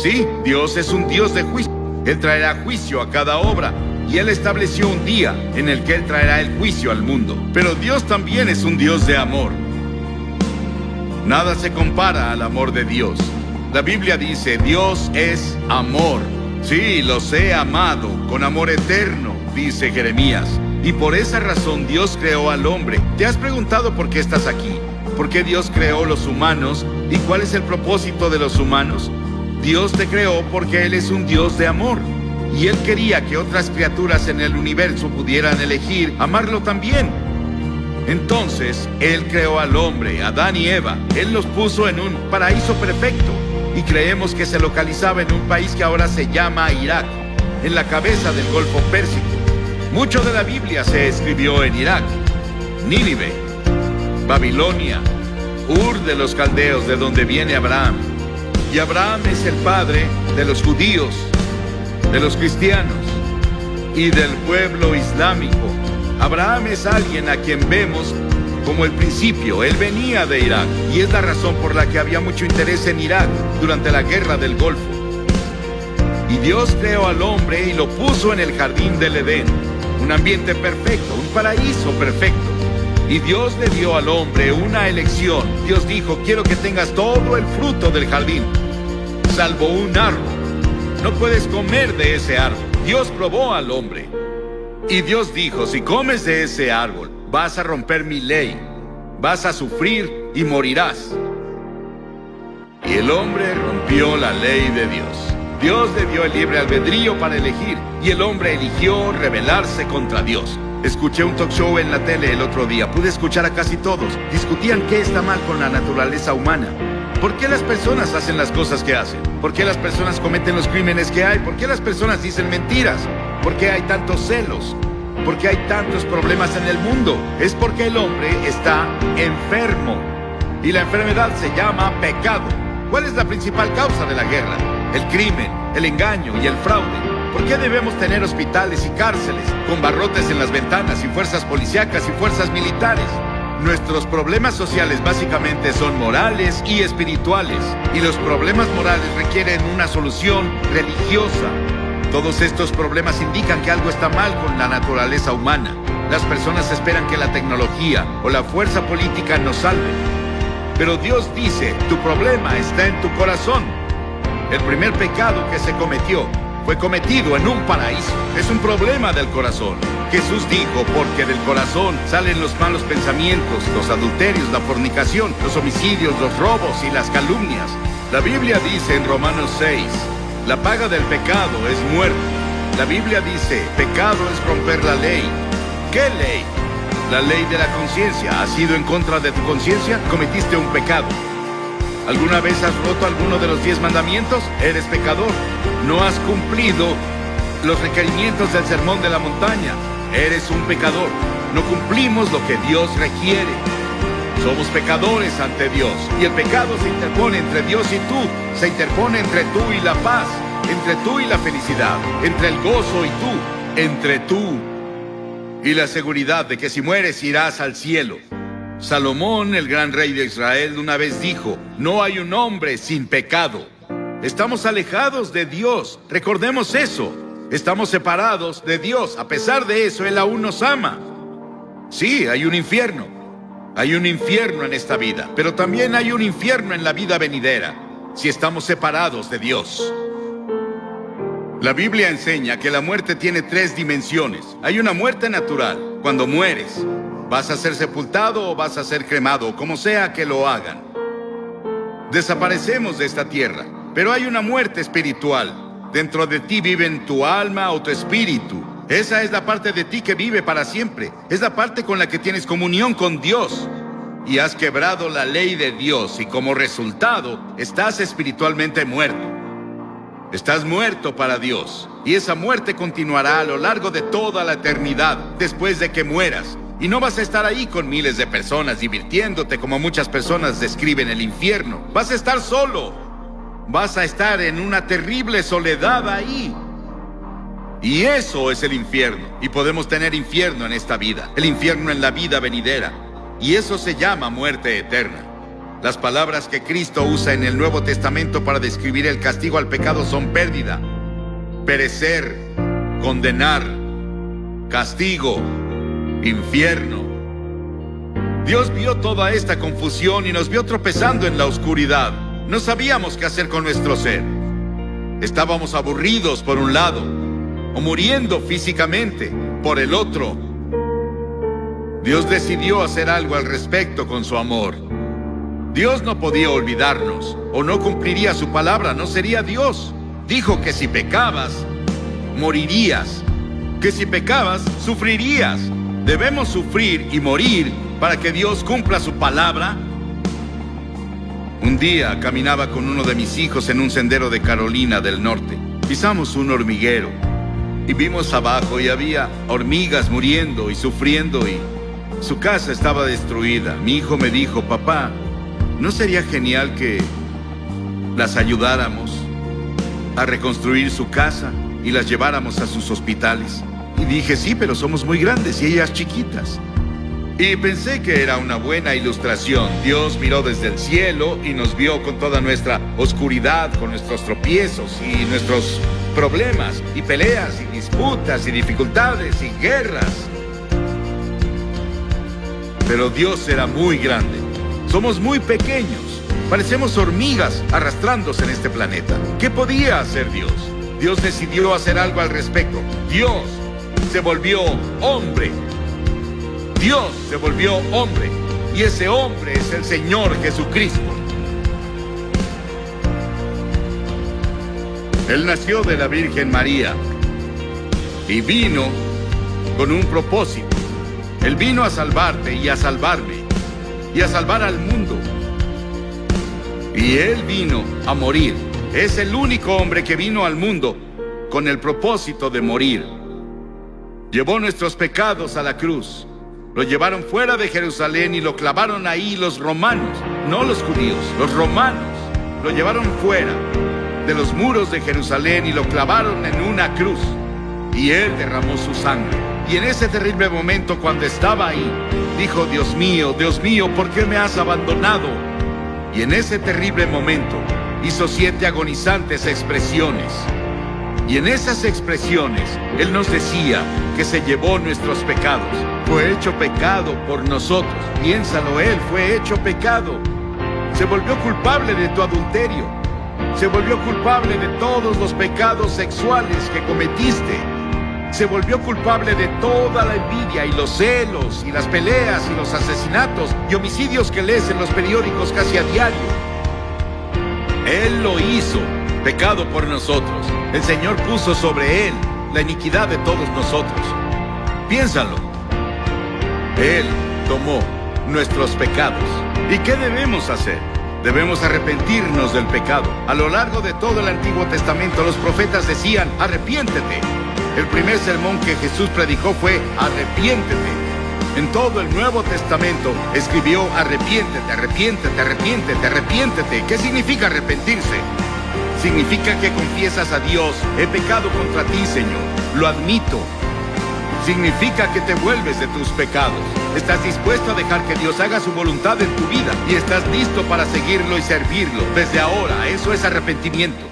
Sí, Dios es un Dios de juicio. Él traerá juicio a cada obra. Y Él estableció un día en el que Él traerá el juicio al mundo. Pero Dios también es un Dios de amor. Nada se compara al amor de Dios. La Biblia dice, Dios es amor. Sí, los he amado con amor eterno, dice Jeremías. Y por esa razón Dios creó al hombre. ¿Te has preguntado por qué estás aquí? ¿Por qué Dios creó los humanos? ¿Y cuál es el propósito de los humanos? Dios te creó porque Él es un Dios de amor. Y Él quería que otras criaturas en el universo pudieran elegir amarlo también. Entonces, Él creó al hombre, Adán y Eva. Él los puso en un paraíso perfecto. Y creemos que se localizaba en un país que ahora se llama Irak, en la cabeza del Golfo Pérsico. Mucho de la Biblia se escribió en Irak, Nínive, Babilonia, Ur de los caldeos, de donde viene Abraham. Y Abraham es el padre de los judíos, de los cristianos y del pueblo islámico. Abraham es alguien a quien vemos como el principio. Él venía de Irak y es la razón por la que había mucho interés en Irak durante la guerra del Golfo. Y Dios creó al hombre y lo puso en el jardín del Edén, un ambiente perfecto, un paraíso perfecto. Y Dios le dio al hombre una elección. Dios dijo, quiero que tengas todo el fruto del jardín, salvo un árbol. No puedes comer de ese árbol. Dios probó al hombre. Y Dios dijo, si comes de ese árbol, vas a romper mi ley, vas a sufrir y morirás. Y el hombre rompió la ley de Dios. Dios le dio el libre albedrío para elegir, y el hombre eligió rebelarse contra Dios. Escuché un talk show en la tele el otro día. Pude escuchar a casi todos. Discutían qué está mal con la naturaleza humana. ¿Por qué las personas hacen las cosas que hacen? ¿Por qué las personas cometen los crímenes que hay? ¿Por qué las personas dicen mentiras? ¿Por qué hay tantos celos? ¿Por qué hay tantos problemas en el mundo? Es porque el hombre está enfermo. Y la enfermedad se llama pecado. ¿Cuál es la principal causa de la guerra? El crimen, el engaño y el fraude. ¿Por qué debemos tener hospitales y cárceles con barrotes en las ventanas y fuerzas policíacas y fuerzas militares? Nuestros problemas sociales básicamente son morales y espirituales, y los problemas morales requieren una solución religiosa. Todos estos problemas indican que algo está mal con la naturaleza humana. Las personas esperan que la tecnología o la fuerza política nos salven. Pero Dios dice, tu problema está en tu corazón. El primer pecado que se cometió fue cometido en un paraíso. Es un problema del corazón. Jesús dijo, porque del corazón salen los malos pensamientos, los adulterios, la fornicación, los homicidios, los robos y las calumnias. La Biblia dice en Romanos 6, la paga del pecado es muerte. La Biblia dice, pecado es romper la ley. ¿Qué ley? La ley de la conciencia. ¿Has ido en contra de tu conciencia? Cometiste un pecado. ¿Alguna vez has roto alguno de los 10 mandamientos? Eres pecador. No has cumplido los requerimientos del sermón de la montaña. Eres un pecador. No cumplimos lo que Dios requiere. Somos pecadores ante Dios. Y el pecado se interpone entre Dios y tú. Se interpone entre tú y la paz. Entre tú y la felicidad. Entre el gozo y tú. Entre tú y la seguridad de que si mueres irás al cielo. Salomón, el gran rey de Israel, una vez dijo, no hay un hombre sin pecado. Estamos alejados de Dios. Recordemos eso. Estamos separados de Dios. A pesar de eso, Él aún nos ama. Sí, hay un infierno. Hay un infierno en esta vida, pero también hay un infierno en la vida venidera, si estamos separados de Dios. La Biblia enseña que la muerte tiene 3 dimensiones. Hay una muerte natural, cuando mueres. Vas a ser sepultado o vas a ser cremado, como sea que lo hagan. Desaparecemos de esta tierra, pero hay una muerte espiritual. Dentro de ti viven tu alma o tu espíritu. Esa es la parte de ti que vive para siempre. Es la parte con la que tienes comunión con Dios. Y has quebrado la ley de Dios y como resultado estás espiritualmente muerto. Estás muerto para Dios. Y esa muerte continuará a lo largo de toda la eternidad después de que mueras. Y no vas a estar ahí con miles de personas divirtiéndote como muchas personas describen el infierno. Vas a estar solo. Vas a estar en una terrible soledad ahí. Y eso es el infierno. Y podemos tener infierno en esta vida. El infierno en la vida venidera. Y eso se llama muerte eterna. Las palabras que Cristo usa en el Nuevo Testamento para describir el castigo al pecado son pérdida, perecer, condenar, castigo, infierno. Dios vio toda esta confusión y nos vio tropezando en la oscuridad. No sabíamos qué hacer con nuestro ser. Estábamos aburridos por un lado, o muriendo físicamente por el otro. Dios decidió hacer algo al respecto con su amor. Dios no podía olvidarnos, o no cumpliría su palabra, no sería Dios. Dijo que si pecabas, morirías. Que si pecabas, sufrirías. ¿Debemos sufrir y morir para que Dios cumpla su palabra? Un día caminaba con uno de mis hijos en un sendero de Carolina del Norte. Pisamos un hormiguero y vimos abajo y había hormigas muriendo y sufriendo y su casa estaba destruida. Mi hijo me dijo: papá, ¿no sería genial que las ayudáramos a reconstruir su casa y las lleváramos a sus hospitales? Y dije: sí, pero somos muy grandes y ellas chiquitas. Y pensé que era una buena ilustración. Dios miró desde el cielo y nos vio con toda nuestra oscuridad, con nuestros tropiezos y nuestros problemas y peleas y disputas y dificultades y guerras. Pero Dios era muy grande. Somos muy pequeños. Parecemos hormigas arrastrándose en este planeta. ¿Qué podía hacer Dios? Dios decidió hacer algo al respecto. Dios se volvió hombre. Dios se volvió hombre. Y ese hombre es el Señor Jesucristo. Él nació de la Virgen María y vino con un propósito. Él vino a salvarte y a salvarme y a salvar al mundo. Y Él vino a morir. Es el único hombre que vino al mundo con el propósito de morir. Llevó nuestros pecados a la cruz. Lo llevaron fuera de Jerusalén y lo clavaron ahí los romanos, no los judíos, los romanos. Lo llevaron fuera de los muros de Jerusalén y lo clavaron en una cruz. Y Él derramó su sangre. Y en ese terrible momento, cuando estaba ahí, dijo: Dios mío, ¿por qué me has abandonado? Y en ese terrible momento hizo 7 agonizantes expresiones. Y en esas expresiones Él nos decía que se llevó nuestros pecados. Fue hecho pecado por nosotros. Piénsalo, Él fue hecho pecado. Se volvió culpable de tu adulterio. Se volvió culpable de todos los pecados sexuales que cometiste. Se volvió culpable de toda la envidia y los celos y las peleas y los asesinatos y homicidios que lees en los periódicos casi a diario. Él lo hizo pecado por nosotros. El Señor puso sobre Él la iniquidad de todos nosotros. Piénsalo. Él tomó nuestros pecados. ¿Y qué debemos hacer? Debemos arrepentirnos del pecado. A lo largo de todo el Antiguo Testamento, los profetas decían: arrepiéntete. El primer sermón que Jesús predicó fue: arrepiéntete. En todo el Nuevo Testamento escribió: arrepiéntete, arrepiéntete, arrepiéntete, arrepiéntete. ¿Qué significa arrepentirse? Significa que confiesas a Dios: he pecado contra ti, Señor, lo admito. Significa que te vuelves de tus pecados. Estás dispuesto a dejar que Dios haga su voluntad en tu vida y estás listo para seguirlo y servirlo desde ahora. Eso es arrepentimiento.